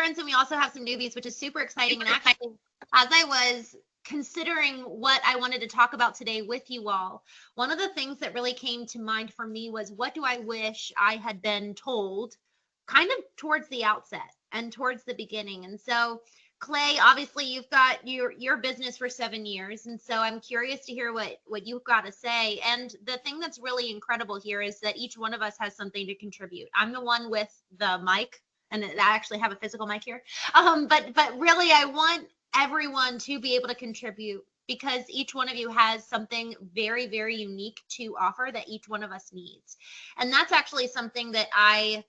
veterans and we also have some newbies, which is super exciting. And actually, as I was considering what I wanted to talk about today with you all, one of the things that really came to mind for me was, what do I wish I had been told kind of towards the outset and towards the beginning? And so, Clay, obviously you've got your business for 7 years, and so I'm curious to hear what you've got to say. And the thing that's really incredible here is that each one of us has something to contribute. I'm the one with the mic, and I actually have a physical mic here. But really, I want everyone to be able to contribute, because each one of you has something very, very unique to offer that each one of us needs. And that's actually something that I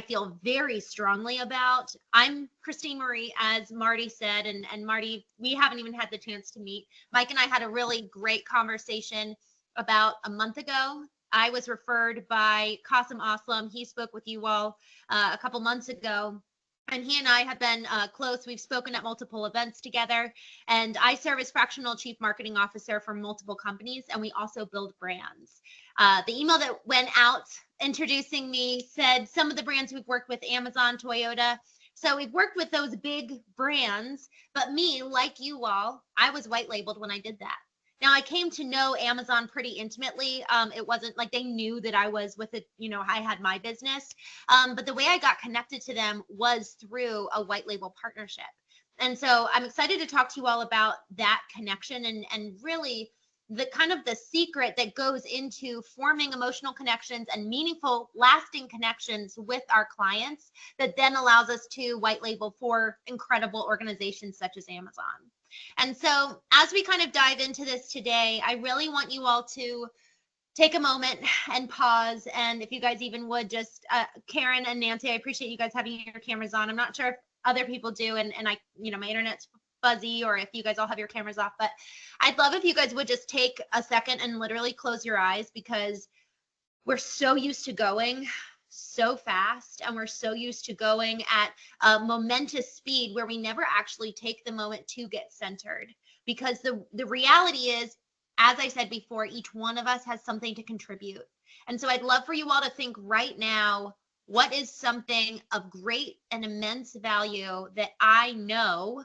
feel very strongly about. I'm Christene Marie, as Marty said, and Marty, we haven't even had the chance to meet. Mike and I had a really great conversation about a month ago. I was referred by Qasim Aslam. He spoke with you all a couple months ago, and he and I have been close. We've spoken at multiple events together, and I serve as fractional chief marketing officer for multiple companies, and we also build brands. The email that went out introducing me said some of the brands we've worked with: Amazon, Toyota. So we've worked with those big brands, but me, like you all, I was white labeled when I did that. Now, I came to know Amazon pretty intimately. It wasn't like they knew that I was with it, I had my business. But the way I got connected to them was through a white label partnership. And so I'm excited to talk to you all about that connection and really the kind of the secret that goes into forming emotional connections and meaningful, lasting connections with our clients that then allows us to white label for incredible organizations such as Amazon. And so as we kind of dive into this today, I really want you all to take a moment and pause. And if you guys even would just, Karen and Nancy, I appreciate you guys having your cameras on. I'm not sure if other people do, and I, my internet's fuzzy, or if you guys all have your cameras off, but I'd love if you guys would just take a second and literally close your eyes, because we're so used to going so fast, and we're so used to going at a momentous speed where we never actually take the moment to get centered. Because the reality is, as I said before, each one of us has something to contribute. And so I'd love for you all to think right now, what is something of great and immense value that I know,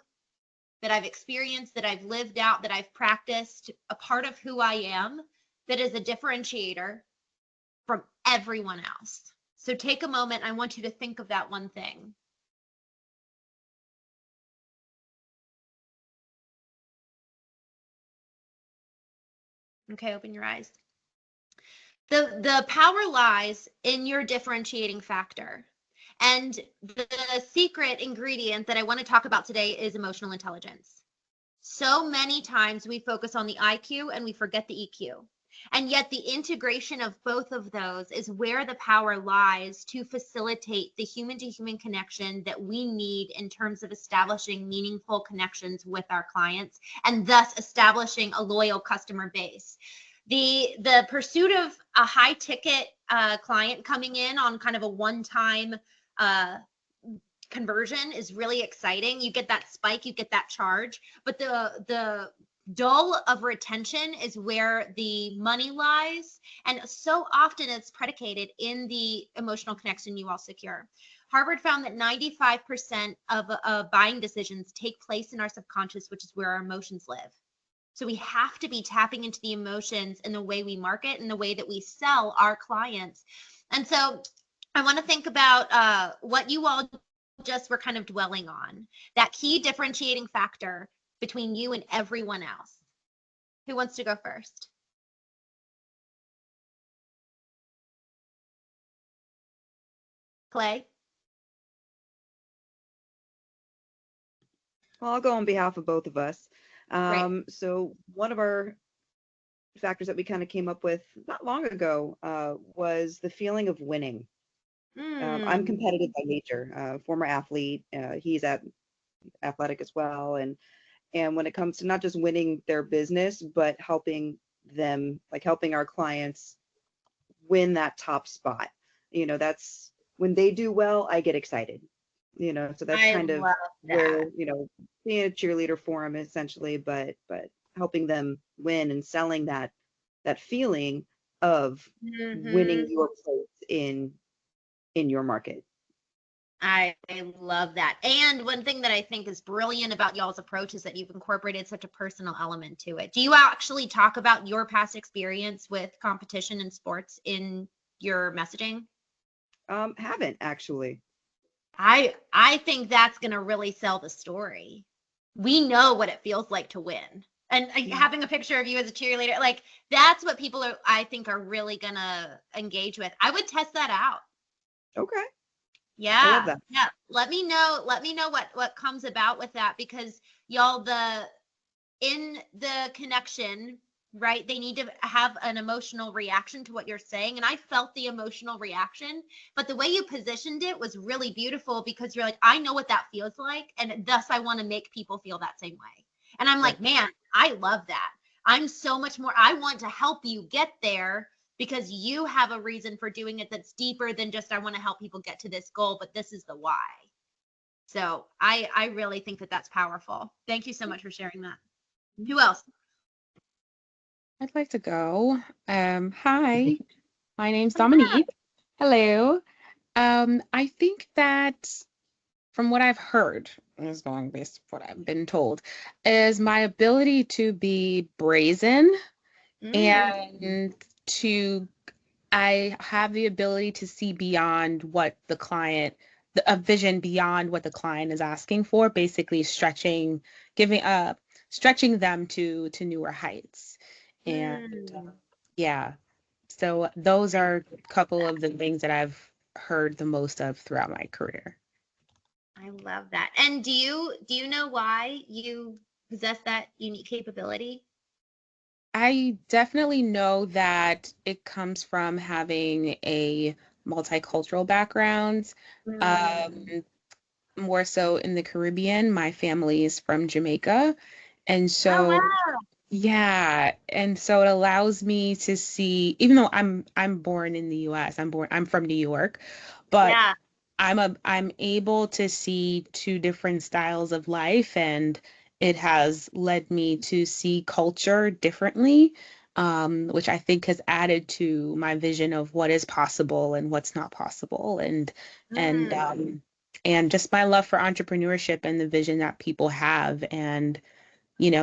that I've experienced, that I've lived out, that I've practiced, a part of who I am, that is a differentiator from everyone else. So take a moment. I want you to think of that one thing. Okay, open your eyes. The power lies in your differentiating factor. And the secret ingredient that I want to talk about today is emotional intelligence. So many times we focus on the IQ and we forget the EQ. And yet the integration of both of those is where the power lies to facilitate the human-to-human connection that we need in terms of establishing meaningful connections with our clients, and thus establishing a loyal customer base. The pursuit of a high-ticket client coming in on kind of a one-time conversion is really exciting. You get that spike, you get that charge, but the dull of retention is where the money lies. And so often it's predicated in the emotional connection you all secure. Harvard found that 95% of buying decisions take place in our subconscious, which is where our emotions live. So we have to be tapping into the emotions in the way we market and the way that we sell our clients. And so I want to think about what you all just were kind of dwelling on, that key differentiating factor between you and everyone else. Who wants to go first? Clay? Well, I'll go on behalf of both of us. So one of our factors that we kind of came up with not long ago was the feeling of winning. I'm competitive by nature, former athlete. He's athletic as well. And when it comes to not just winning their business, but helping them, like helping our clients win that top spot, that's when they do well, I get excited, so that's kind of where, being a cheerleader for them essentially, but helping them win and selling that feeling of winning your place in your market. I love that. And one thing that I think is brilliant about y'all's approach is that you've incorporated such a personal element to it. Do you actually talk about your past experience with competition and sports in your messaging? Haven't actually. I think that's going to really sell the story. We know what it feels like to win. And having a picture of you as a cheerleader, like that's what people are, I think, are really going to engage with. I would test that out. Okay. I love Yeah. that. Yeah. Let me know what comes about with that, because y'all, in the connection, right? They need to have an emotional reaction to what you're saying. And I felt the emotional reaction, but the way you positioned it was really beautiful, because you're like, I know what that feels like. And thus I want to make people feel that same way. And I'm Right. like, man, I love that. I'm so much more, I want to help you get there, because you have a reason for doing it that's deeper than just, I want to help people get to this goal, but this is the why. So I really think that that's powerful. Thank you so much for sharing that. Who else? I'd like to go. Hi, my name's Dominique. Hello. I think that from what I've heard, is going based on what I've been told, is my ability to be brazen and I have the ability to see beyond what the client, a vision beyond what the client is asking for, basically stretching them to newer heights. And yeah, so those are a couple of the things that I've heard the most of throughout my career. I love that. And do you know why you possess that unique capability? I definitely know that it comes from having a multicultural background. Um, More so in the Caribbean. My family is from Jamaica. And Oh so, wow. yeah, and so it allows me to see, even though I'm born in the US, I'm from New York, but Yeah. I'm able to see two different styles of life, and it has led me to see culture differently, which I think has added to my vision of what is possible and what's not possible, and and just my love for entrepreneurship and the vision that people have. And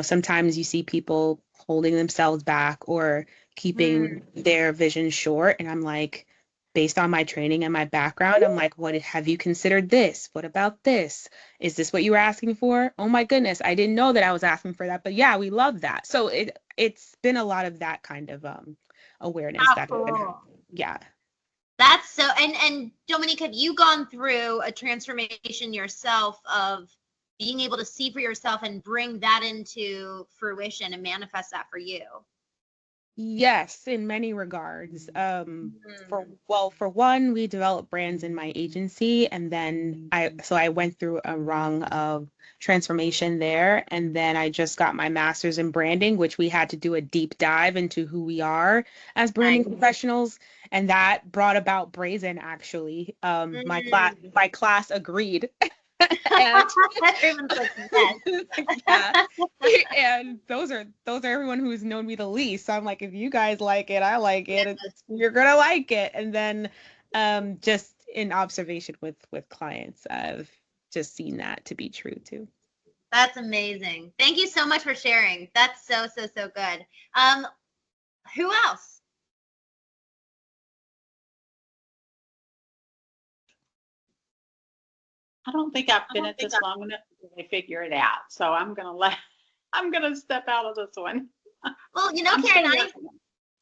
sometimes you see people holding themselves back or keeping their vision short. And I'm like, based on my training and my background, I'm like, what have you considered this? What about this? Is this what you were asking for? Oh my goodness, I didn't know that I was asking for that. But yeah, we love that. So it's been a lot of that kind of awareness How that I've been, cool. yeah. That's so, and Dominique, have you gone through a transformation yourself of being able to see for yourself and bring that into fruition and manifest that for you? Yes, in many regards. For one, we developed brands in my agency, and then I went through a rung of transformation there, and then I just got my master's in branding, which we had to do a deep dive into who we are as branding Nice. professionals, and that brought about Brazen actually. My class agreed. And Everyone's like, yes. yeah, and those are everyone who's known me the least. So I'm like, if you guys like it, I like it. You're gonna like it. And then, just in observation with clients, I've just seen that to be true too. That's amazing. Thank you so much for sharing. That's so, so, so good. Who else? I don't think I've been at this long enough to really figure it out. So I'm gonna step out of this one. Well, I'm Karen, still working.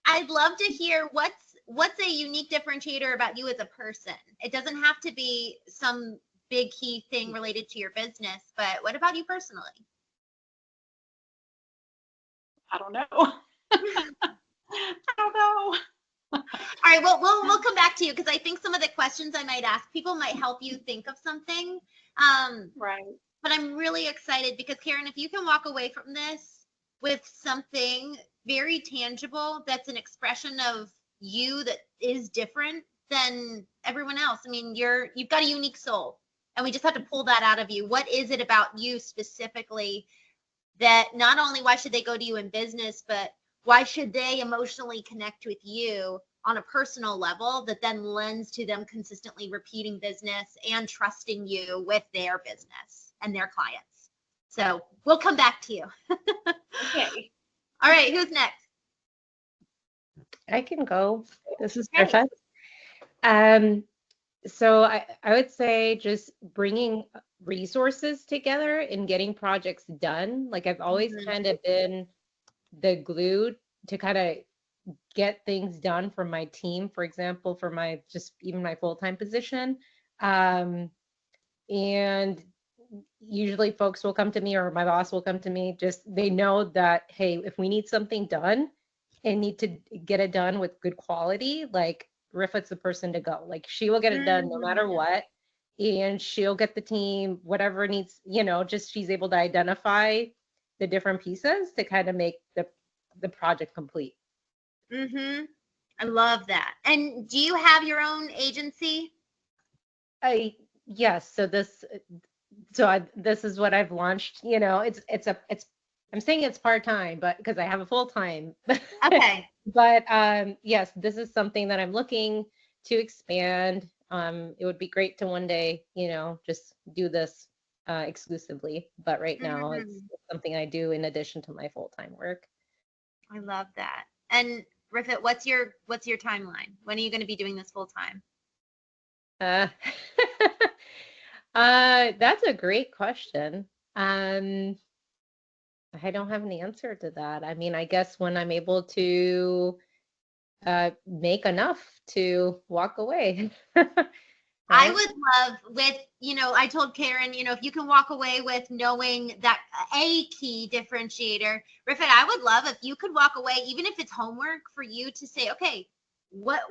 I'd love to hear what's a unique differentiator about you as a person. It doesn't have to be some big key thing related to your business, but what about you personally? I don't know. I don't know. All right, well, we'll come back to you, because I think some of the questions I might ask people might help you think of something. Right. But I'm really excited because, Karen, if you can walk away from this with something very tangible that's an expression of you that is different than everyone else. I mean, you've got a unique soul, and we just have to pull that out of you. What is it about you specifically that not only why should they go to you in business, but why should they emotionally connect with you on a personal level that then lends to them consistently repeating business and trusting you with their business and their clients. So we'll come back to you. Okay. All right, who's next? I can go. This is Great. perfect. So I would say just bringing resources together and getting projects done. Like I've always kind of been the glue to kind of get things done for my team, for example, for my just even my full-time position. And usually folks will come to me or my boss will come to me, just they know that, hey, if we need something done and need to get it done with good quality, like Rifat's the person to go. Like she will get it done no matter what. And she'll get the team, whatever needs, just she's able to identify the different pieces to kind of make the project complete. I love that. And do you have your own agency? Yes. So this is what I've launched. I'm saying it's part-time, but because I have a full-time. Okay. But yes, this is something that I'm looking to expand. It would be great to one day, just do this exclusively. But right now, it's something I do in addition to my full-time work. I love that. And Rifat, what's your timeline? When are you going to be doing this full-time? That's a great question. I don't have an answer to that. I mean, I guess when I'm able to make enough to walk away. I would love with, I told Karen, if you can walk away with knowing that a key differentiator, Rifat, I would love if you could walk away, even if it's homework for you to say, okay, what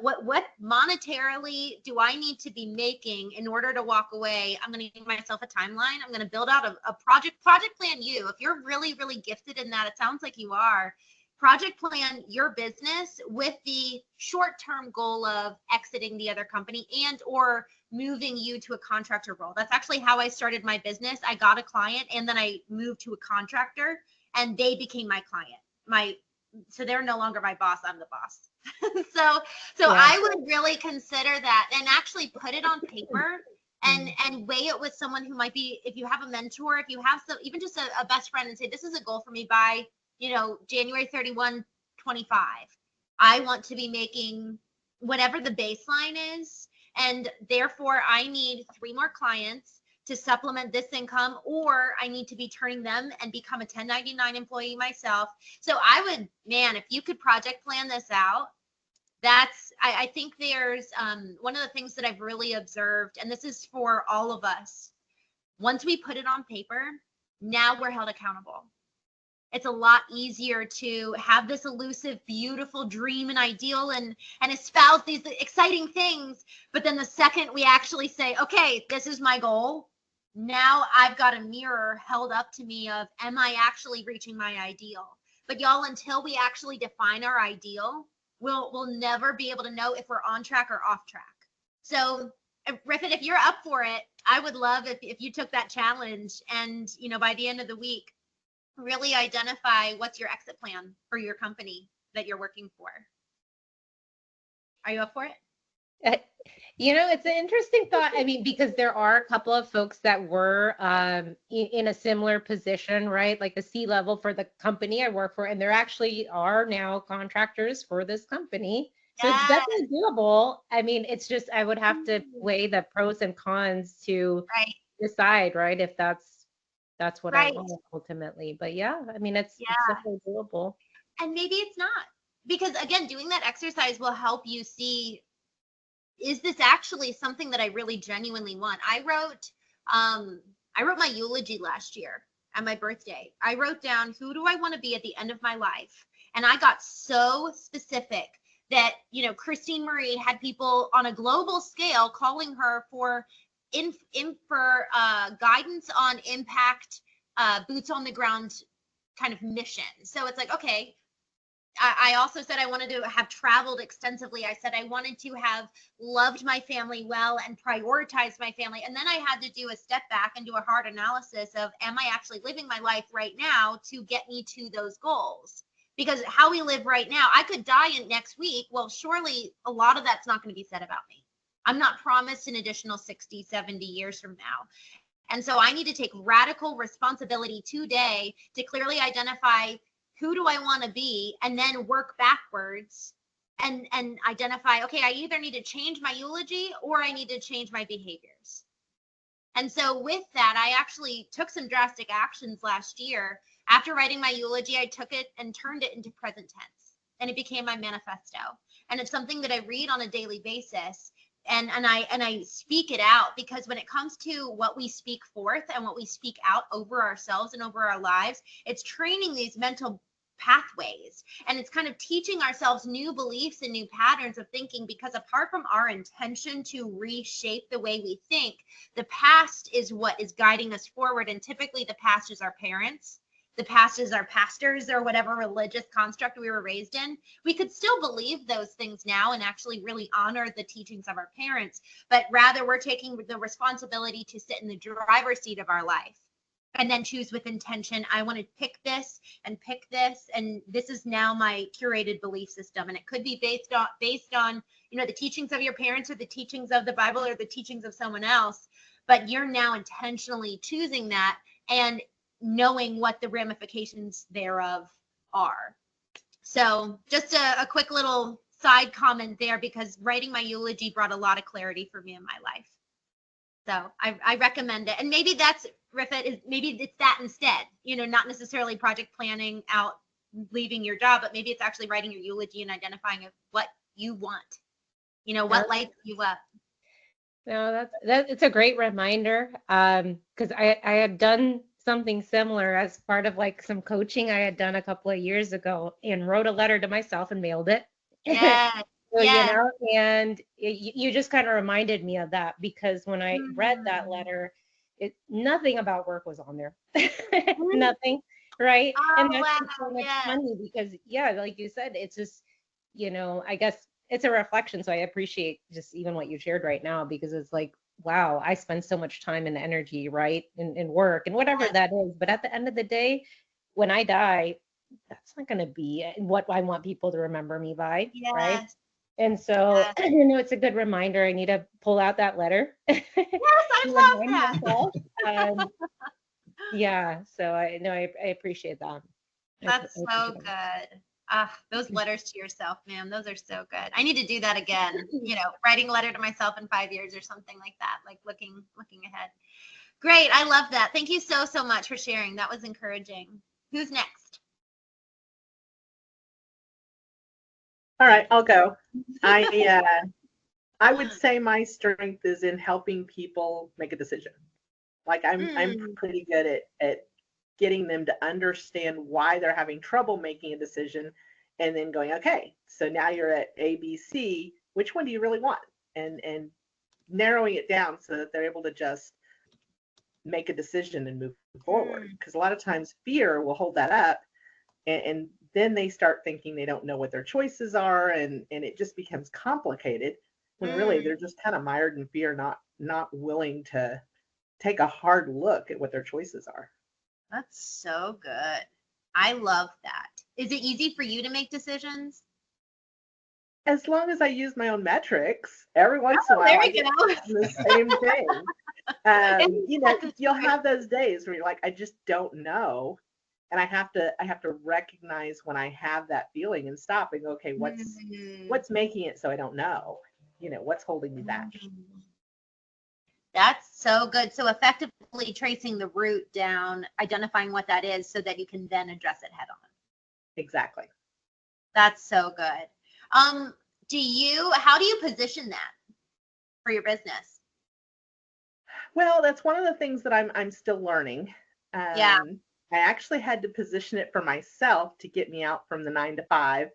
monetarily do I need to be making in order to walk away? I'm going to give myself a timeline. I'm going to build out a project plan you. If you're really, really gifted in that, it sounds like you are. Project plan your business with the short-term goal of exiting the other company and or moving you to a contractor role. That's actually how I started my business. I got a client and then I moved to a contractor and they became my client. So they're no longer my boss, I'm the boss. So yeah. I would really consider that and actually put it on paper and weigh it with someone who might be, if you have a mentor, if you have some, even just a best friend, and say, this is a goal for me by January 31, 25. I want to be making whatever the baseline is. And therefore I need 3 more clients to supplement this income, or I need to be turning them and become a 1099 employee myself. So I would, if you could project plan this out, I think there's one of the things that I've really observed, and this is for all of us. Once we put it on paper, now we're held accountable. It's a lot easier to have this elusive, beautiful dream and ideal and espouse these exciting things. But then the second we actually say, okay, this is my goal, now I've got a mirror held up to me of, am I actually reaching my ideal? But y'all, until we actually define our ideal, we'll never be able to know if we're on track or off track. So Rifat, if you're up for it, I would love if you took that challenge and, by the end of the week, really identify what's your exit plan for your company that you're working for. Are you up for it? It's an interesting thought. I mean, because there are a couple of folks that were in a similar position, right? Like the C-level for the company I work for, and there actually are now contractors for this company. So it's definitely doable. I mean, it's just, I would have to weigh the pros and cons to decide, right? If that's what I want ultimately. But yeah, I mean, it's definitely doable. And maybe it's not, because again, doing that exercise will help you see, is this actually something that I really genuinely want? I wrote my eulogy last year at my birthday. I wrote down, who do I want to be at the end of my life? And I got so specific that, Christene Marie had people on a global scale calling her for guidance on impact, boots on the ground kind of mission. So it's like, okay, I also said I wanted to have traveled extensively. I said I wanted to have loved my family well and prioritized my family. And then I had to do a step back and do a hard analysis of, am I actually living my life right now to get me to those goals? Because how we live right now, I could die in next week. Well, surely a lot of that's not going to be said about me. I'm not promised an additional 60, 70 years from now. And so I need to take radical responsibility today to clearly identify who do I want to be, and then work backwards and identify, okay, I either need to change my eulogy or I need to change my behaviors. And so with that, I actually took some drastic actions last year. After writing my eulogy, I took it and turned it into present tense, and it became my manifesto. And it's something that I read on a daily basis. And I speak it out, because when it comes to what we speak forth and what we speak out over ourselves and over our lives, it's training these mental pathways, and it's kind of teaching ourselves new beliefs and new patterns of thinking, because apart from our intention to reshape the way we think, the past is what is guiding us forward. And typically the past is our parents, the past is our pastors, or whatever religious construct we were raised in. We could still believe those things now and actually really honor the teachings of our parents, but rather we're taking the responsibility to sit in the driver's seat of our life and then choose with intention. I want to pick this, and this is now my curated belief system. And it could be based on the teachings of your parents, or the teachings of the Bible, or the teachings of someone else, but you're now intentionally choosing that and knowing what the ramifications thereof are. So just a quick little side comment there, because writing my eulogy brought a lot of clarity for me in my life. So I recommend it. And maybe that's, Rifat, maybe it's that instead, not necessarily project planning out leaving your job, but maybe it's actually writing your eulogy and identifying what you want, what lights you up. No, it's a great reminder. Because I had done something similar as part of like some coaching I had done a couple of years ago, and wrote a letter to myself and mailed it. Yeah. So, yeah. And you just kind of reminded me of that, because when I read that letter, nothing about work was on there. Nothing, right? Oh, And that's wow. so much funny, because like you said, it's just, I guess it's a reflection. So I appreciate just even what you shared right now, because it's like, wow, I spend so much time and energy, right, in work and whatever that is. But at the end of the day, when I die, that's not going to be what I want people to remember me by, right? And so, it's a good reminder. I need to pull out that letter. Yes, I love that. So I appreciate that. That's so good. Those letters to yourself, man, those are so good. I need to do that again. Writing a letter to myself in 5 years or something like that, like looking ahead. Great. I love that. Thank you so much for sharing. That was encouraging. Who's next? All right, I'll go. I would say my strength is in helping people make a decision. Like I'm pretty good at getting them to understand why they're having trouble making a decision, and then going, okay, so now you're at A, B, C, which one do you really want? And narrowing it down so that they're able to just make a decision and move forward. Because a lot of times fear will hold that up, and then they start thinking they don't know what their choices are, and it just becomes complicated, when really they're just kind of mired in fear, not willing to take a hard look at what their choices are. That's so good. I love that. Is it easy for you to make decisions? As long as I use my own metrics. Every once in a while, I get the same thing. You'll have those days where you're like, I just don't know. And I have to recognize when I have that feeling and stop and go, okay, what's making it so I don't know? What's holding me back? That's so good. So effectively tracing the root down, identifying what that is, so that you can then address it head on. Exactly. That's so good. How do you position that for your business? Well, that's one of the things that I'm still learning. I actually had to position it for myself to get me out from the 9 to 5.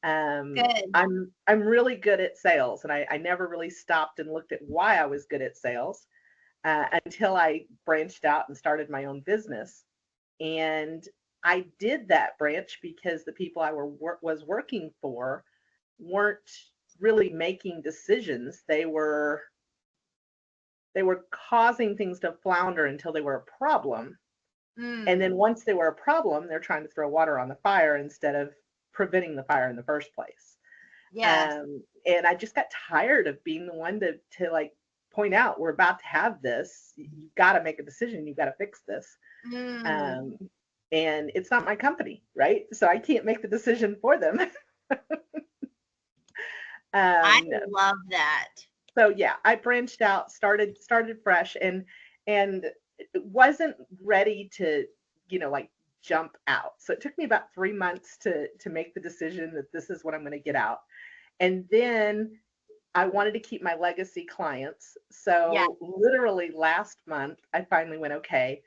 Good. I'm really good at sales, and I never really stopped and looked at why I was good at sales until I branched out and started my own business. And I did that branch because the people I was working for weren't really making decisions. They were causing things to flounder until they were a problem. And then once they were a problem, they're trying to throw water on the fire instead of preventing the fire in the first place. Yes. And I just got tired of being the one to like point out, we're about to have this. You've got to make a decision. You've got to fix this. And it's not my company, right? So I can't make the decision for them. I love that. So yeah, I branched out, started fresh, and wasn't ready to, like jump out. So it took me about 3 months to make the decision that this is what I'm going to get out. And then I wanted to keep my legacy clients. So literally last month, I finally went, okay,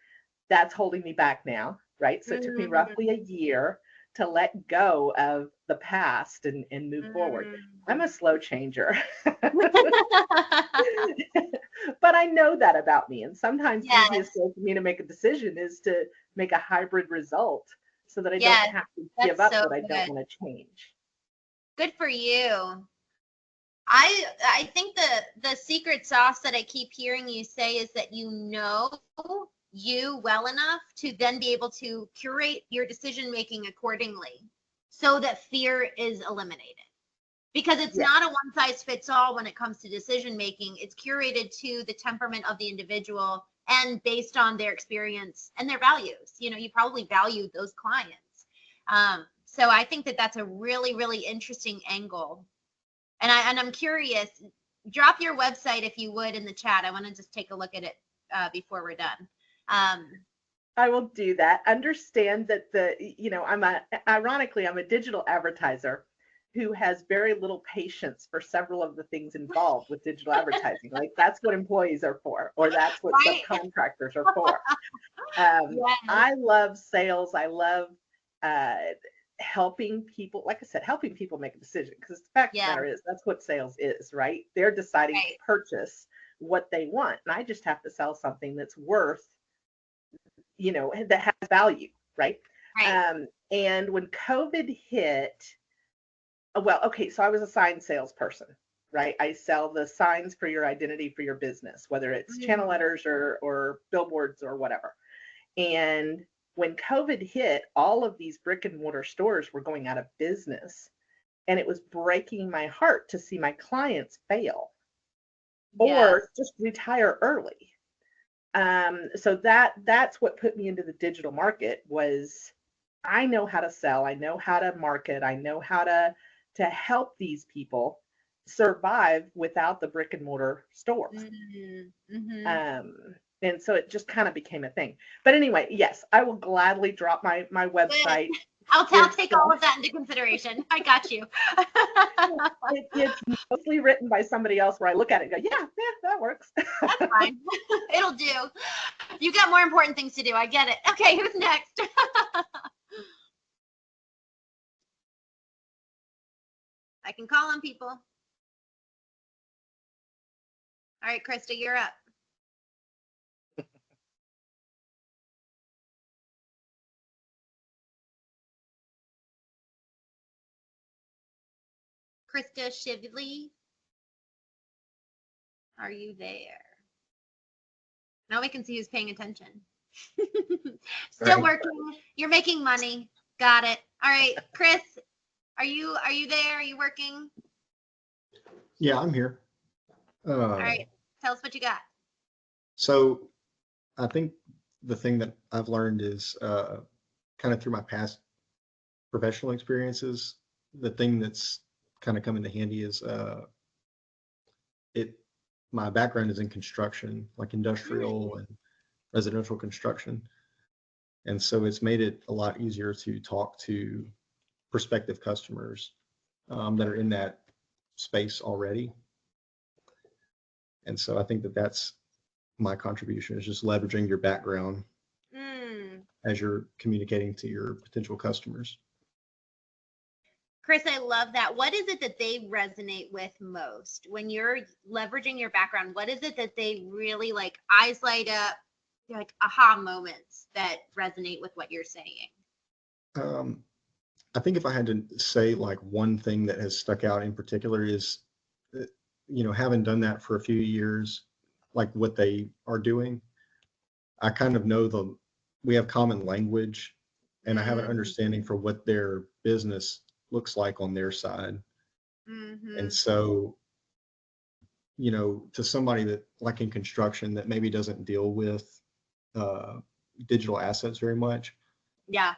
that's holding me back now, right? So it took me roughly a year to let go of the past and move forward. I'm a slow changer. But I know that about me. And sometimes the easiest way for me to make a decision is to make a hybrid result so that I don't have to give up what I don't want to change. Good for you. I think the secret sauce that I keep hearing you say is that you know you well enough to then be able to curate your decision making accordingly so that fear is eliminated. Because it's not a one size fits all when it comes to decision making. It's curated to the temperament of the individual and based on their experience and their values. You probably value those clients. So I think that that's a really, really interesting angle. And I'm curious, drop your website if you would in the chat. I want to just take a look at it before we're done. I will do that. Understand that ironically, I'm a digital advertiser who has very little patience for several of the things involved with digital advertising. Like that's what employees are for, or that's what subcontractors are for. I love sales. I love helping people, like I said, helping people make a decision, because the fact of the matter is that's what sales is, right? They're deciding to purchase what they want. And I just have to sell something that's worth, that has value, right? And when COVID hit, so I was a sign salesperson, right? I sell the signs for your identity for your business, whether it's channel letters or billboards or whatever. And when COVID hit, all of these brick and mortar stores were going out of business. And it was breaking my heart to see my clients fail or just retire early. So that's what put me into the digital market. Was I know how to sell, I know how to market, I know how to help these people survive without the brick and mortar stores. And so it just kind of became a thing. But anyway, yes, I will gladly drop my website. I'll take all of that into consideration. I got you. It's mostly written by somebody else where I look at it and go, yeah, that works. That's fine. It'll do. You got more important things to do. I get it. Okay, who's next? I can call on people. All right, Krista, you're up. Krista Shively, are you there? Now we can see who's paying attention. Still working. You're making money. Got it. All right, Chris, are you there? Are you working? Yeah, I'm here. All right, tell us what you got. So I think the thing that I've learned is kind of through my past professional experiences, the thing that's kind of come into handy is my background is in construction, like industrial and residential construction. And so it's made it a lot easier to talk to prospective customers that are in that space already. And so I think that that's my contribution, is just leveraging your background as you're communicating to your potential customers. Chris, I love that. What is it that they resonate with most when you're leveraging your background? What is it that they really like, eyes light up, like aha moments that resonate with what you're saying? I think if I had to say like one thing that has stuck out in particular is, having done that for a few years, like what they are doing, I kind of know we have common language, and I have an Mm. understanding for what their business looks like on their side. Mm-hmm. And so, you know, to somebody that, like in construction, that maybe doesn't deal with digital assets very much, Yeah.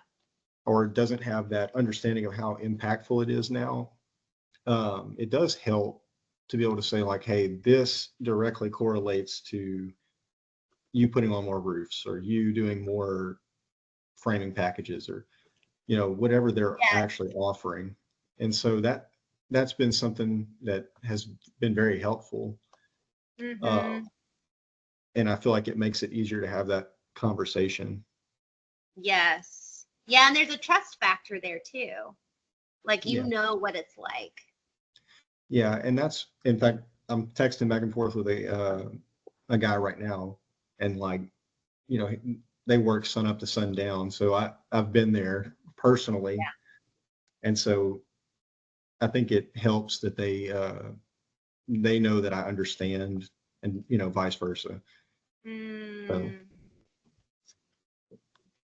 or doesn't have that understanding of how impactful it is now, it does help to be able to say, like, hey, this directly correlates to you putting on more roofs, or you doing more framing packages, or, you know, whatever they're Yeah. actually offering. And so that's been something that has been very helpful. Mm-hmm. And I feel like it makes it easier to have that conversation. Yes. Yeah, and there's a trust factor there too. Like, you Yeah. know what it's like. Yeah, and that's, in fact, I'm texting back and forth with a guy right now, and, like, you know, they work sun up to sundown. So I've been there personally, and so I think it helps that they know that I understand, and, you know, vice versa. So,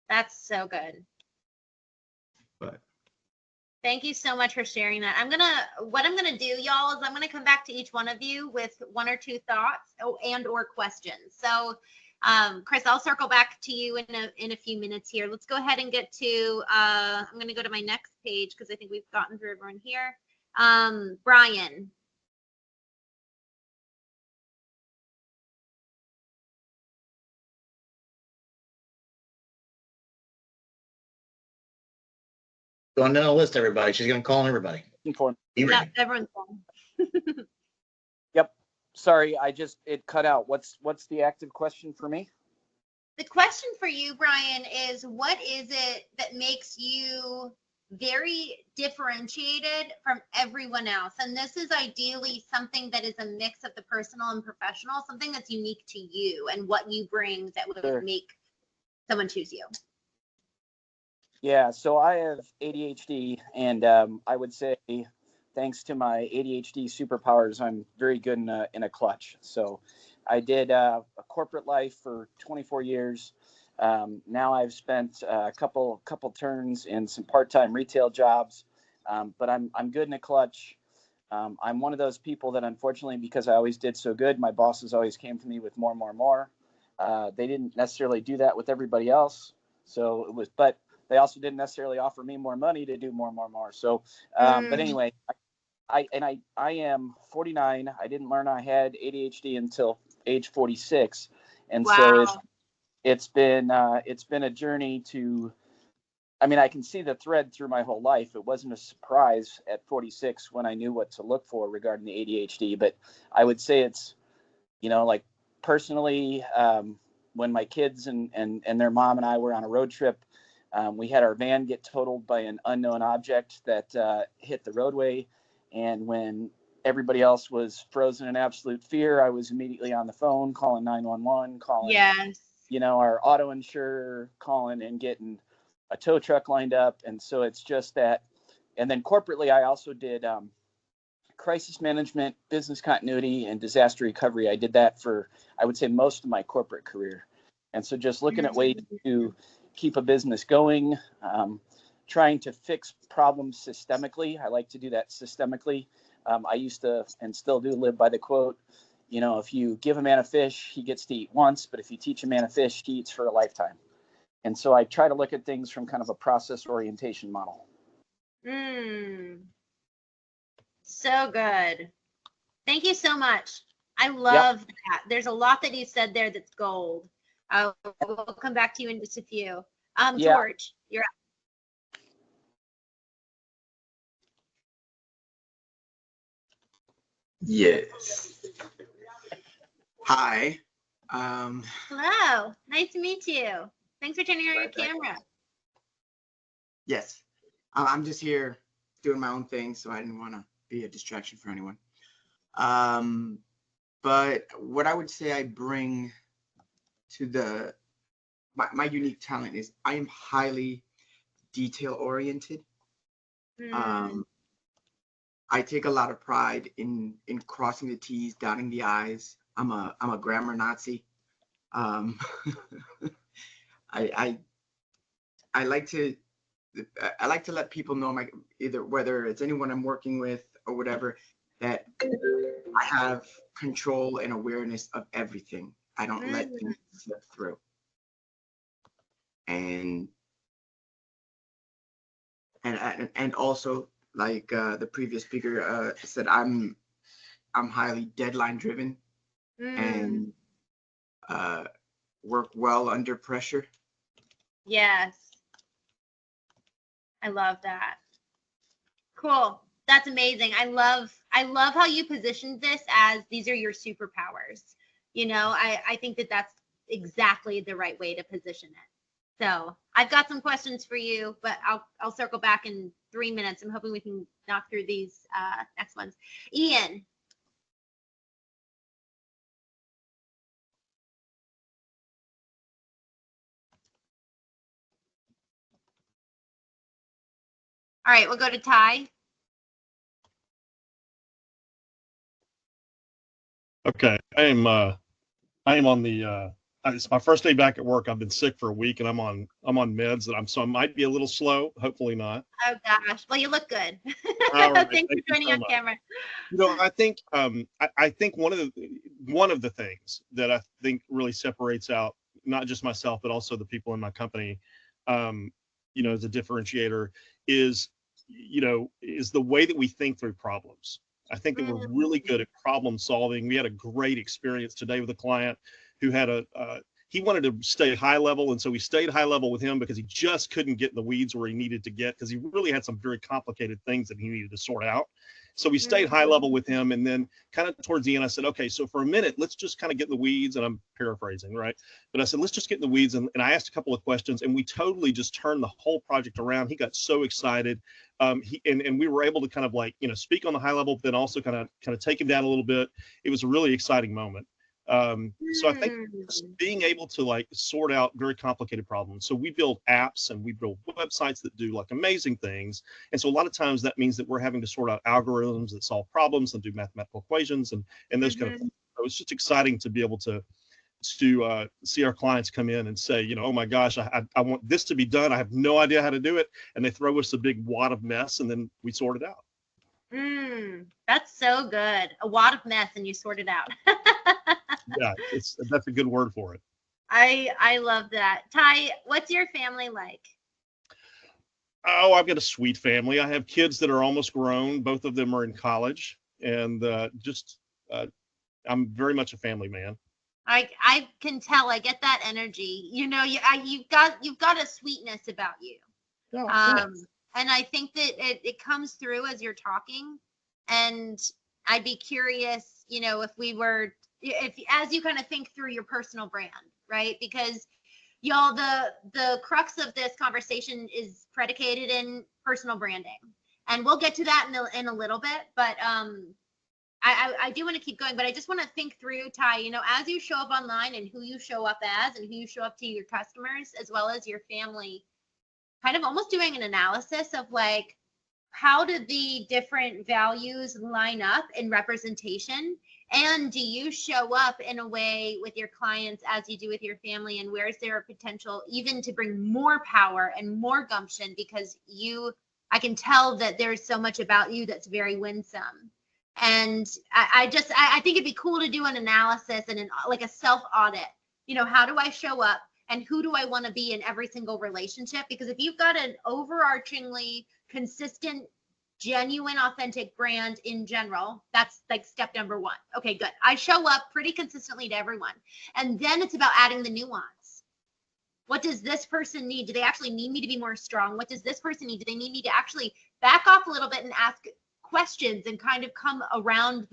That's so good. but Thank you so much for sharing that. What I'm gonna do, y'all, is I'm gonna come back to each one of you with one or two thoughts and or questions. So, Chris, I'll circle back to you in a few minutes here. Let's go ahead and get to. I'm gonna go to my next page because I think we've gotten through everyone here. Brian. Going down the list, everybody. She's going to call on everybody. Yeah, everyone's done. Yep. Sorry, it cut out. What's the active question for me? The question for you, Brian, is what is it that makes you very differentiated from everyone else? And this is ideally something that is a mix of the personal and professional, something that's unique to you and what you bring that would Sure. make someone choose you. Yeah, so I have ADHD, and I would say, thanks to my ADHD superpowers, I'm very good in a clutch. So I did a corporate life for 24 years. Now I've spent a couple turns in some part-time retail jobs, but I'm good in a clutch. I'm one of those people that, unfortunately, because I always did so good, my bosses always came to me with more, more, more. They didn't necessarily do that with everybody else. So it was, but they also didn't necessarily offer me more money to do more, more, more. So, but anyway, I am 49. I didn't learn I had ADHD until age 46, and Wow. so it's been a journey to. I mean, I can see the thread through my whole life. It wasn't a surprise at 46 when I knew what to look for regarding the ADHD, but I would say it's, like personally, when my kids and their mom and I were on a road trip, we had our van get totaled by an unknown object that hit the roadway. And when everybody else was frozen in absolute fear, I was immediately on the phone calling 911, calling, Yes. our auto insurer, calling and getting a tow truck lined up. And so it's just that. And then corporately, I also did crisis management, business continuity, and disaster recovery. I did that for, I would say, most of my corporate career. And so just looking at ways to keep a business going, trying to fix problems systemically. I like to do that systemically. I used to, and still do, live by the quote, if you give a man a fish, he gets to eat once, but if you teach a man a fish, he eats for a lifetime. And so I try to look at things from kind of a process orientation model. So good. Thank you so much. I love that. There's a lot that you said there that's gold. We'll come back to you in just a few. George, you're up. Yes. Hi. Hello. Nice to meet you. Thanks for turning on your camera. Yes. I'm just here doing my own thing, so I didn't want to be a distraction for anyone. But what I would say I bring to my unique talent is I am highly detail oriented. I take a lot of pride in crossing the T's, dotting the I's. I'm a grammar Nazi. I like to let people know, either whether it's anyone I'm working with or whatever, that I have control and awareness of everything. I don't let things slip through. And also, like the previous speaker said, I'm highly deadline driven and work well under pressure. Yes. I love that. Cool. That's amazing. I love how you positioned this as these are your superpowers. You know, I think that that's exactly the right way to position it. So I've got some questions for you, but I'll circle back in 3 minutes. I'm hoping we can knock through these next ones. Ian. All right, we'll go to Ty. Okay, I am on the it's my first day back at work. I've been sick for a week and I'm on meds and so I might be a little slow, hopefully not. Oh gosh. Well, you look good. All right, Thanks for joining on camera. You know, I think I think one of the things that I think really separates out not just myself but also the people in my company, you know, as a differentiator is the way that we think through problems. I think that we're really good at problem solving. We had a great experience today with a client who had he wanted to stay high level. And so we stayed high level with him because he just couldn't get in the weeds where he needed to get, because he really had some very complicated things that he needed to sort out. So we stayed high level with him. And then kind of towards the end, I said, okay, so for a minute, let's just kind of get in the weeds. And I'm paraphrasing, right? But I said, let's just get in the weeds. And I asked a couple of questions and we totally just turned the whole project around. He got so excited. And we were able to kind of like, speak on the high level, but then also kind of take him down a little bit. It was a really exciting moment. So I think being able to like sort out very complicated problems. So we build apps and we build websites that do like amazing things. And so a lot of times that means that we're having to sort out algorithms that solve problems and do mathematical equations and those kind of things. So it's just exciting to be able to see our clients come in and say, oh my gosh, I want this to be done. I have no idea how to do it. And they throw us a big wad of mess and then we sort it out. That's so good. A wad of mess and you sort it out. Yeah, that's a good word for it. I love that. Ty, what's your family like? Oh, I've got a sweet family. I have kids that are almost grown. Both of them are in college, and I'm very much a family man. I can tell. I get that energy. You've got a sweetness about you. Oh, and I think that it comes through as you're talking. And I'd be curious, if as you kind of think through your personal brand, right? Because y'all, the crux of this conversation is predicated in personal branding, and we'll get to that in a little bit. But I do want to keep going, but I just want to think through, Ty, as you show up online and who you show up as and who you show up to your customers as well as your family, kind of almost doing an analysis of like, how do the different values line up in representation? And do you show up in a way with your clients as you do with your family? And where is there a potential even to bring more power and more gumption? Because I can tell that there's so much about you that's very winsome. And I think it'd be cool to do an analysis and like a self audit. How do I show up and who do I want to be in every single relationship? Because if you've got an overarchingly consistent, genuine, authentic brand in general, that's like step number one. Okay, good. I show up pretty consistently to everyone. And then it's about adding the nuance. What does this person need? Do they actually need me to be more strong? What does this person need? Do they need me to actually back off a little bit and ask questions and kind of come around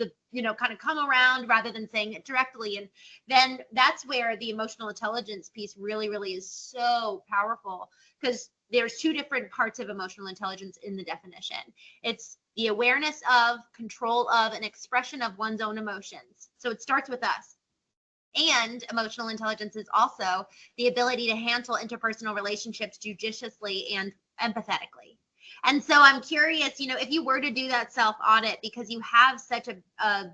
rather than saying it directly? And then that's where the emotional intelligence piece really, really is so powerful, because there's two different parts of emotional intelligence in the definition. It's the awareness of, control of, and expression of one's own emotions. So it starts with us. And emotional intelligence is also the ability to handle interpersonal relationships judiciously and empathetically. And so I'm curious, if you were to do that self-audit, because you have such a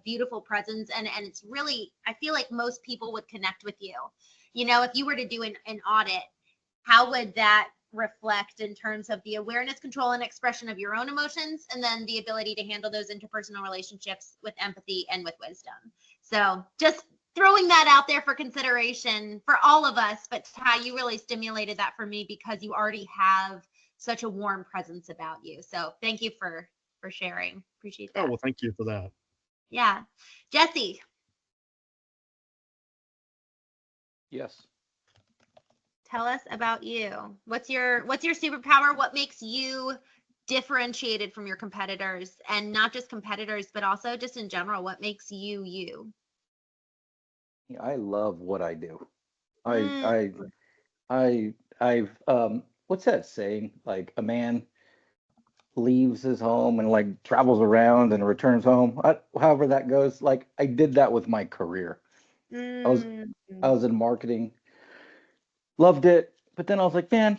beautiful presence, and it's really, I feel like most people would connect with you. If you were to do an audit, how would that reflect in terms of the awareness, control, and expression of your own emotions, and then the ability to handle those interpersonal relationships with empathy and with wisdom? So just throwing that out there for consideration for all of us, but how you really stimulated that for me because you already have such a warm presence about you. So thank you for sharing. Appreciate that. Oh, well, thank you for that. Yeah. Jesse. Yes. Tell us about you. What's your superpower? What makes you differentiated from your competitors, and not just competitors, but also just in general, what makes you you? I love what I do. Mm, I've what's that saying? Like a man leaves his home and like travels around and returns home. However that goes. Like I did that with my career. I was mm, I was in marketing, loved it, but then I was like, man,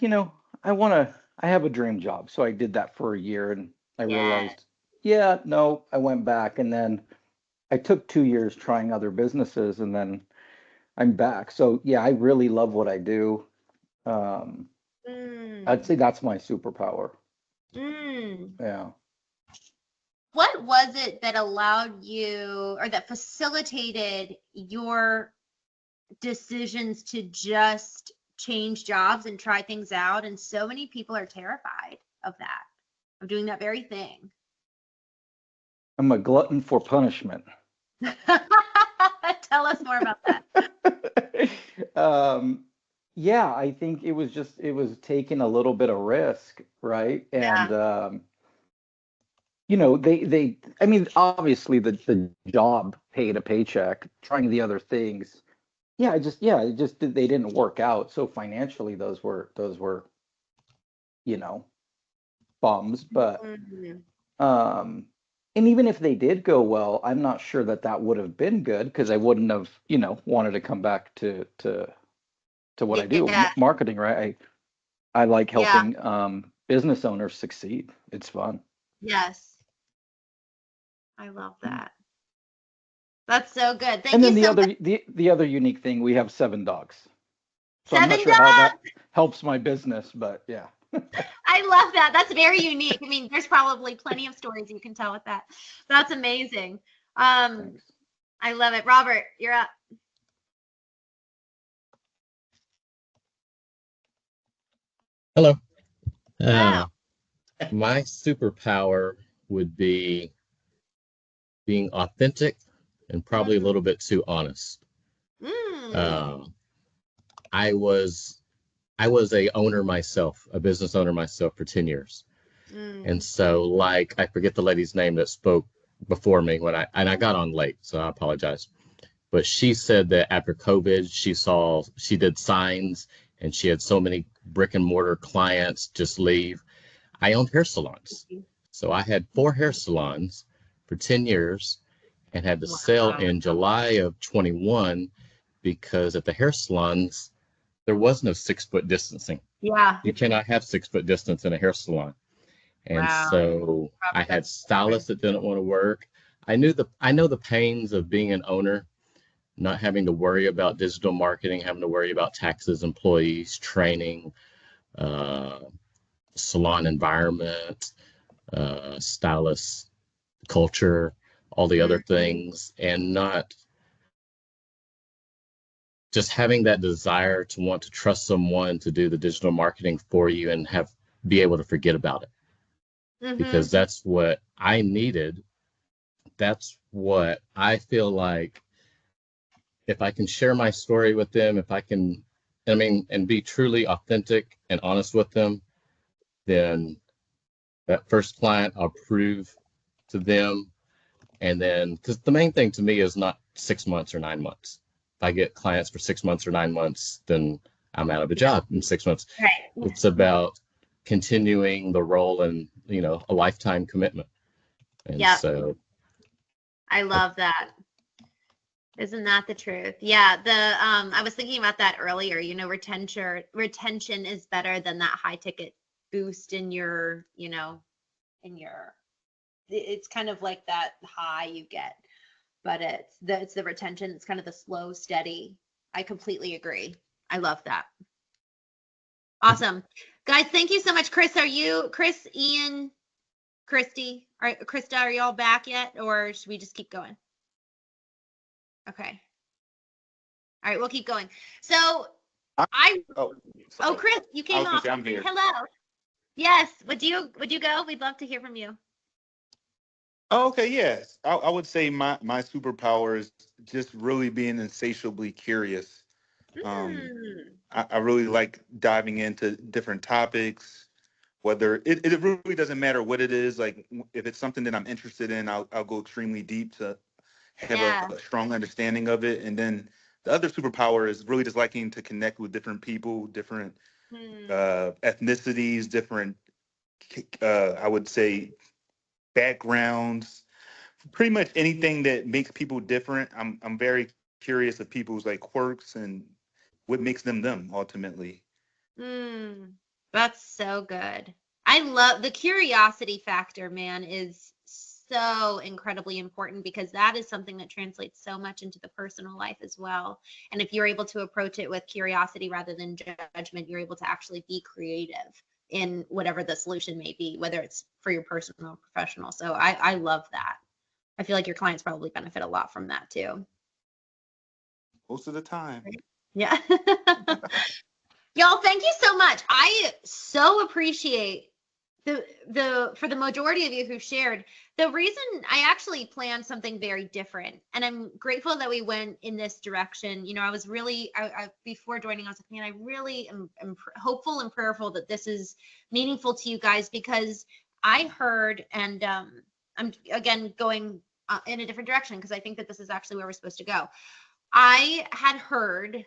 I have a dream job. So I did that for a year and I yeah. realized, yeah, no, I went back and then I took 2 years trying other businesses and then I'm back. So yeah, I really love what I do. Um, I'd Mm, say that's my superpower. mm. Yeah. What was it that allowed you or that facilitated your decisions to just change jobs and try things out? And so many people are terrified of that, of doing that very thing. I'm a glutton for punishment. Tell us more about that. Um, yeah, I think it was taking a little bit of risk, right? Yeah. And I mean, obviously the job paid a paycheck, trying the other things. They didn't work out. So financially those were, you know, bums, but Mhm. um and even if they did go well, I'm not sure that that would have been good because I wouldn't have, wanted to come back to what I do, Yeah. marketing, right? I like Yeah. helping business owners succeed. It's fun. Yes. I love that. That's so good. And Thank you then the so much. other the other unique thing, we have 7 dogs. So I'm not 7 sure how dogs. that helps my business, but yeah. I love that. That's very unique. I mean, there's probably plenty of stories you can tell with that. That's amazing. Thanks. I love it. Robert, you're up. Hello. Wow. My superpower would be being authentic and probably a little bit too honest. Mm. Um, I was I was a owner myself, a business owner myself for 10 years. And Mm. so like I forget the lady's name that spoke before me when I got on late, so I apologize. But she said that after COVID, she did signs and she had so many brick and mortar clients just leave. I owned hair salons. So I had 4 hair salons for 10 years and had to sell Wow. in July of 21 because at the hair salons, there was no 6 foot distancing. Yeah. You cannot have 6 foot distance in a hair salon. And Wow. so I Robert, had that's stylists that didn't want to work. I know the pains of being an owner, not having to worry about digital marketing, having to worry about taxes, employees, training, uh, salon environment, stylist culture, all the other things, and not just having that desire to want to trust someone to do the digital marketing for you and be able to forget about it. Mm-hmm. Because that's what I needed. That's what I feel like if I can share my story with them, if I can, I mean, and be truly authentic and honest with them, then that first client I'll prove to them. And then, because the main thing to me is not 6 months or 9 months. If I get clients for 6 months or 9 months, then I'm out of a job in 6 months. Right. It's about continuing the role and, a lifetime commitment. And Yep. so I love that. Isn't that the truth? Yeah, I was thinking about that earlier. Retention is better than that high ticket boost in your, in your it's kind of like that high you get, but it's the retention. It's kind of the slow, steady. I completely agree. I love that. Awesome. Guys, thank you so much. Chris, are you, Chris, Ian, Krista, are you all back yet? Or should we just keep going? Okay. All right, we'll keep going. So Chris, you came off. I'm here. Hello. Yes. Would you go? We'd love to hear from you. Oh, okay, yes. I would say my superpower is just really being insatiably curious. I really like diving into different topics, whether it really doesn't matter what it is. Like if it's something that I'm interested in, I'll go extremely deep to have a strong understanding of it. And then the other superpower is really just liking to connect with different people, different ethnicities, different I would say backgrounds, pretty much anything that makes people different. I'm very curious of people's like quirks and what makes them them ultimately. That's so good. I love the curiosity factor, man, is so incredibly important because that is something that translates so much into the personal life as well. And if you're able to approach it with curiosity rather than judgment, you're able to actually be creative in whatever the solution may be, whether it's for your personal or professional. So I love that. I feel like your clients probably benefit a lot from that too. Most of the time. Yeah. Y'all, thank you so much. I so appreciate for the majority of you who shared. The reason I actually planned something very different, and I'm grateful that we went in this direction. You know, I was really, before joining, I was like, man, I really am hopeful and prayerful that this is meaningful to you guys, because I heard, and I'm again going in a different direction because I think that this is actually where we're supposed to go. I had heard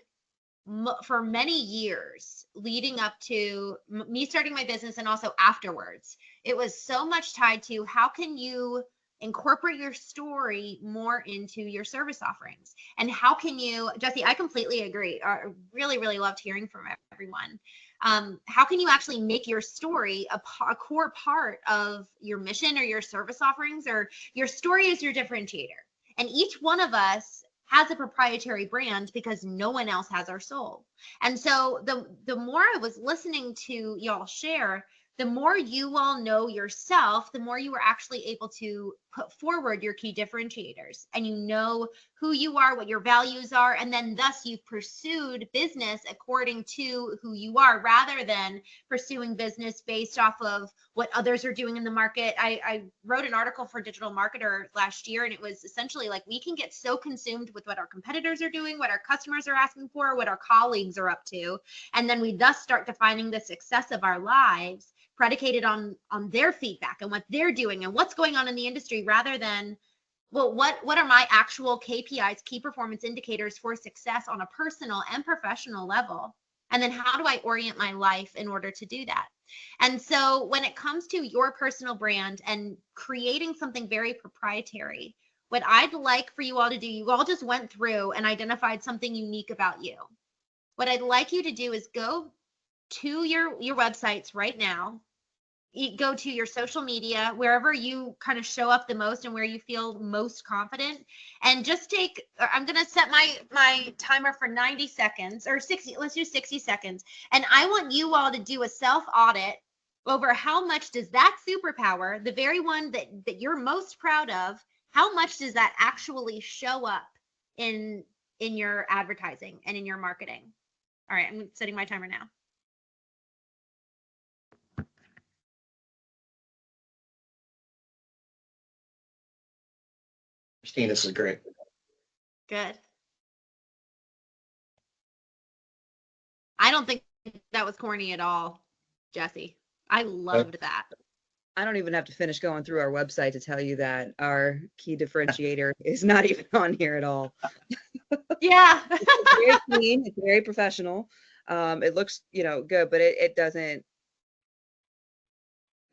for many years leading up to me starting my business and also afterwards, it was so much tied to how can you incorporate your story more into your service offerings, and how can you, Jesse, I completely agree. I really, really loved hearing from everyone. How can you actually make your story a core part of your mission or your service offerings, or your story is your differentiator? And each one of us has a proprietary brand because no one else has our soul. And so the more I was listening to y'all share, the more you all know yourself, the more you are actually able to put forward your key differentiators, and you know who you are, what your values are, and then thus you've pursued business according to who you are, rather than pursuing business based off of what others are doing in the market. I wrote an article for Digital Marketer last year, and it was essentially like, we can get so consumed with what our competitors are doing, what our customers are asking for, what our colleagues are up to, and then we thus start defining the success of our lives predicated on their feedback and what they're doing and what's going on in the industry, rather than, well, what are my actual KPIs, key performance indicators for success on a personal and professional level? And then how do I orient my life in order to do that? And so when it comes to your personal brand and creating something very proprietary, what I'd like for you all to do, you all just went through and identified something unique about you. What I'd like you to do is go to your websites right now, go to your social media, wherever you kind of show up the most and where you feel most confident, and just take, I'm going to set my timer for 90 seconds or 60, let's do 60 seconds. And I want you all to do a self audit over how much does that superpower, the very one that you're most proud of, how much does that actually show up in your advertising and in your marketing? All right, I'm setting my timer now. Christine, this is great. Good. I don't think that was corny at all, Jesse. I loved that. I don't even have to finish going through our website to tell you that our key differentiator is not even on here at all. Yeah. It's very clean. It's very professional. It looks, good, but it doesn't.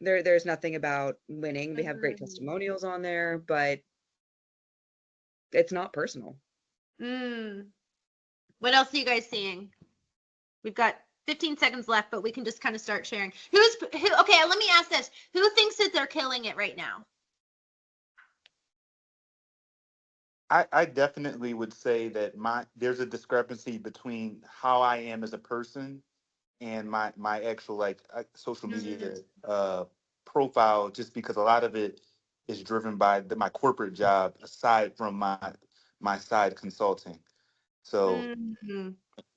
There's nothing about winning. We have great testimonials on there, but it's not personal. What else are you guys seeing? We've got 15 seconds left, but we can just kind of start sharing. Okay, let me ask this. Who thinks that they're killing it right now? I definitely would say that there's a discrepancy between how I am as a person and my actual like social media profile, just because a lot of it is driven by my corporate job aside from my side consulting. So,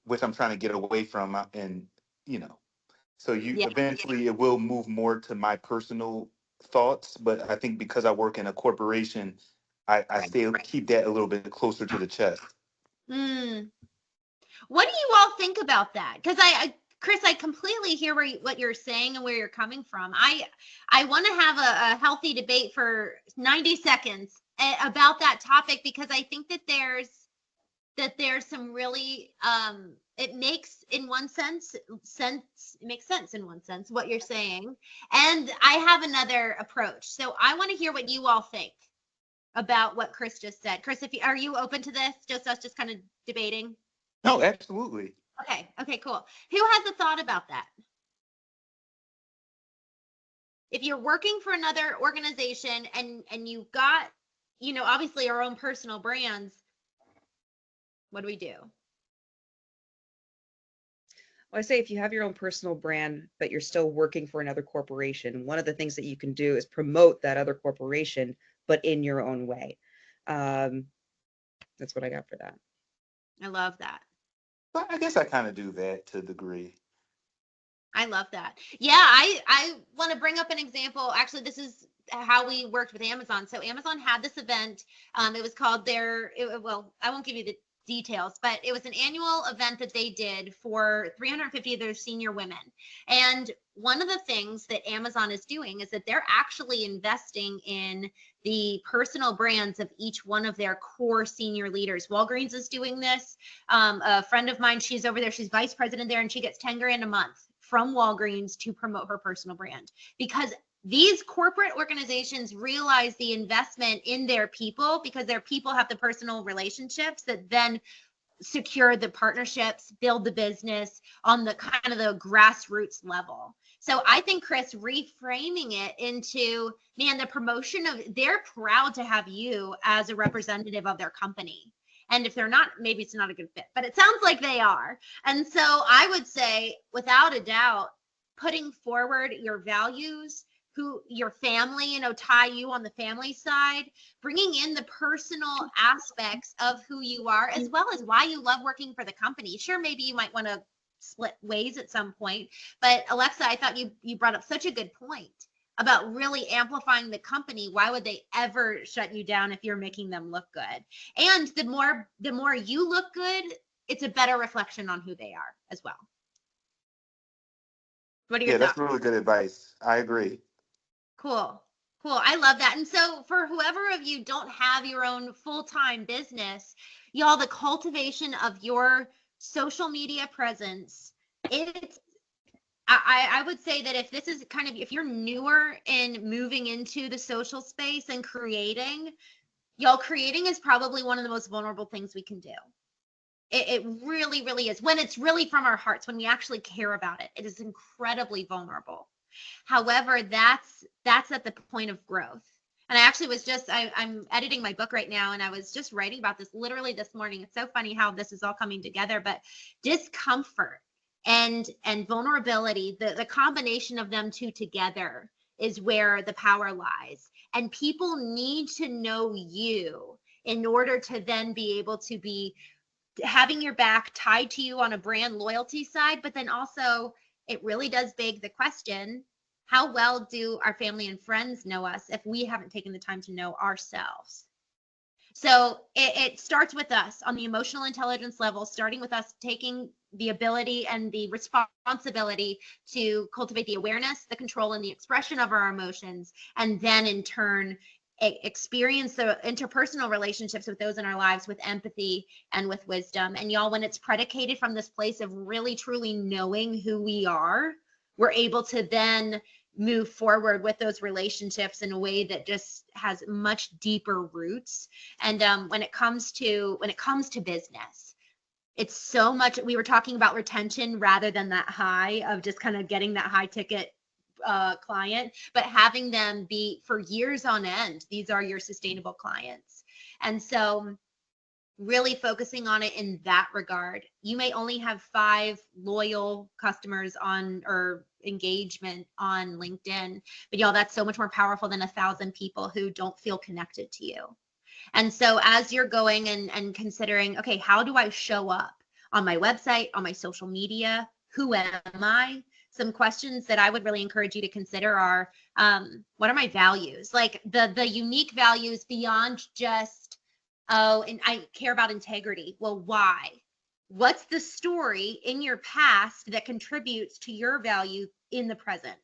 which I'm trying to get away from, and you know, so you eventually it will move more to my personal thoughts, but I think because I work in a corporation, I keep that a little bit closer to the chest. What do you all think about that? Because Chris, I completely hear what you're saying and where you're coming from. I want to have a healthy debate for 90 seconds about that topic, because I think that there's some really it makes in one sense it makes sense in one sense what you're saying, and I have another approach. So I want to hear what you all think about what Chris just said. Chris, are you open to this? Just us just kind of debating? No, absolutely. Okay, cool. Who has a thought about that? If you're working for another organization and you've got, obviously our own personal brands, what do we do? Well, I say if you have your own personal brand, but you're still working for another corporation, one of the things that you can do is promote that other corporation, but in your own way. That's what I got for that. I love that. But I guess I kind of do that to a degree. I love that. Yeah, I want to bring up an example. Actually, this is how we worked with Amazon. So Amazon had this event. It was called well, I won't give you the details, but it was an annual event that they did for 350 of their senior women. And one of the things that Amazon is doing is that they're actually investing in the personal brands of each one of their core senior leaders. Walgreens is doing this. A friend of mine, she's over there, she's vice president there, and she gets 10 grand a month from Walgreens to promote her personal brand, because these corporate organizations realize the investment in their people, because their people have the personal relationships that then secure the partnerships, build the business on the kind of the grassroots level. So I think, Chris, reframing it into, man, the promotion of, they're proud to have you as a representative of their company. And if they're not, maybe it's not a good fit, but it sounds like they are. And so I would say, without a doubt, putting forward your values, your family, tie you on the family side, bringing in the personal aspects of who you are, as well as why you love working for the company. Sure, maybe you might want to split ways at some point, but Alexa, I thought you brought up such a good point about really amplifying the company. Why would they ever shut you down if you're making them look good? And the more you look good, it's a better reflection on who they are as well. What are your thoughts? That's really good advice. I agree. Cool. I love that. And so for whoever of you don't have your own full-time business, y'all, the cultivation of your social media presence, I would say that if this is if you're newer in moving into the social space and creating is probably one of the most vulnerable things we can do. It really, really is. When it's really from our hearts, when we actually care about it, it is incredibly vulnerable. However, that's at the point of growth. And I actually was I'm editing my book right now, and I was just writing about this literally this morning. It's so funny how this is all coming together, but discomfort and vulnerability, the combination of them two together is where the power lies. And people need to know you in order to then be able to be having your back tied to you on a brand loyalty side. But then also, it really does beg the question, how well do our family and friends know us if we haven't taken the time to know ourselves? So it starts with us on the emotional intelligence level, starting with us taking the ability and the responsibility to cultivate the awareness, the control, and the expression of our emotions, and then in turn experience the interpersonal relationships with those in our lives with empathy and with wisdom. And y'all, when it's predicated from this place of really truly knowing who we are, we're able to then move forward with those relationships in a way that just has much deeper roots. And when it comes to business, it's so much, we were talking about retention rather than that high of just kind of getting that high ticket client, but having them be for years on end. These are your sustainable clients. And so really focusing on it in that regard. You may only have 5 loyal customers on or engagement on LinkedIn, but y'all, that's so much more powerful than 1,000 people who don't feel connected to you. And so as you're going and considering, okay, how do I show up on my website, on my social media? Who am I? Some questions that I would really encourage you to consider are, what are my values? Like the unique values beyond just, oh, and I care about integrity. Well, why? What's the story in your past that contributes to your value in the present?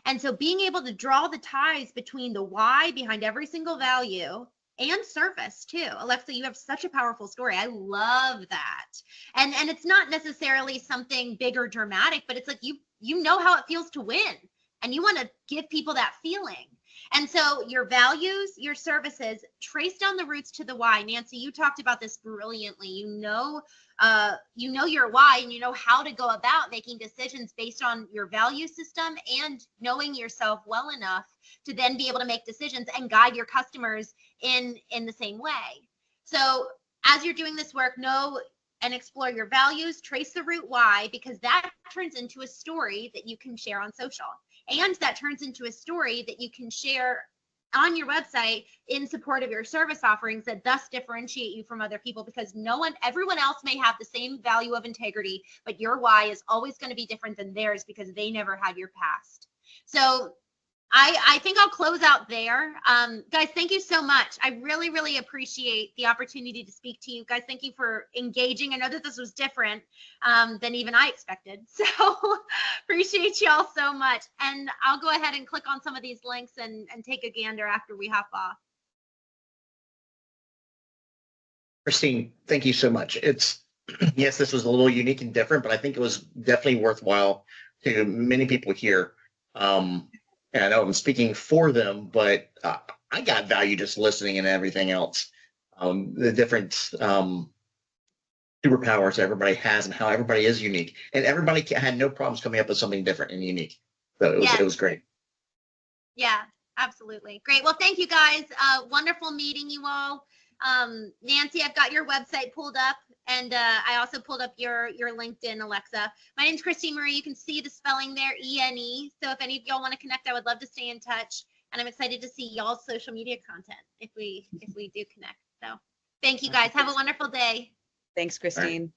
And so being able to draw the ties between the why behind every single value and service too. Alexa, you have such a powerful story. I love that. And it's not necessarily something big or dramatic, but it's like you know how it feels to win, and you want to give people that feeling. And so your values, your services, trace down the roots to the why. Nancy, you talked about this brilliantly. You know your why, and you know how to go about making decisions based on your value system and knowing yourself well enough to then be able to make decisions and guide your customers in the same way. So as you're doing this work, know and explore your values, trace the root why, because that turns into a story that you can share on social. And that turns into a story that you can share on your website in support of your service offerings that thus differentiate you from other people, because everyone else may have the same value of integrity, but your why is always going to be different than theirs because they never had your past. So I think I'll close out there. Guys, thank you so much. I really, really appreciate the opportunity to speak to you guys. Thank you for engaging. I know that this was different than even I expected. So appreciate y'all so much. And I'll go ahead and click on some of these links and take a gander after we hop off. Christine, thank you so much. Yes, this was a little unique and different, but I think it was definitely worthwhile to many people here. And I know I'm speaking for them, but I got value just listening and everything else. The different superpowers everybody has and how everybody is unique. And everybody had no problems coming up with something different and unique. So it was great. Yeah, absolutely. Great. Well, thank you guys. Wonderful meeting you all. Nancy, I've got your website pulled up, and I also pulled up your LinkedIn, Alexa. My name's Christene Marie. You can see the spelling there, E-N-E. So if any of y'all want to connect, I would love to stay in touch. And I'm excited to see y'all's social media content if we do connect. So thank you guys. Have a wonderful day. Thanks, Christine.